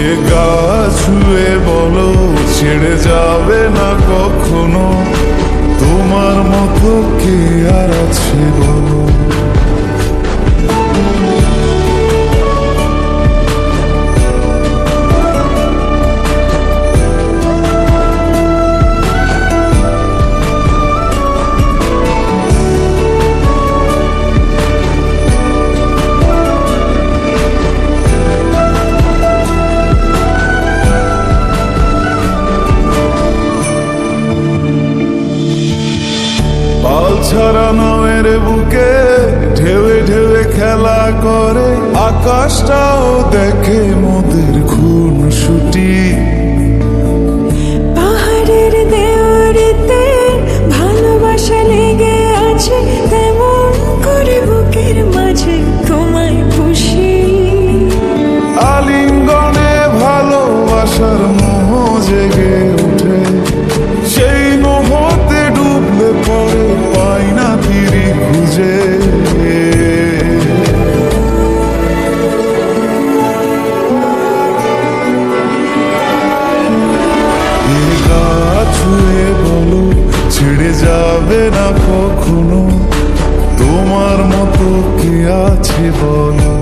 এ গা ছুঁয়ে বলো ছেড়ে যাবে না কখনো, তোমার মতো কে আর আছে বলো। পাল ছাড়া নামের বুকে ঢেউে ঢেউে খেলা করে, আকাশটাও দেখে মোদের খুন ছুটি। পাহাড়ের দেওয়ারিতে ভালোবাসা লেগে আছে, তেমন করে বুকের মাঝে তোমায় খুশি। আলিঙ্গনে ভালোবাসার মোহ জেগে ওঠে, সেই মোহতে ডুবলে পরে পাই না ফিরি খুঁজে। এ গা ছুঁয়ে বলো ছেড়ে যাবে না কখনো, তোমার মতো কে আছে বলো।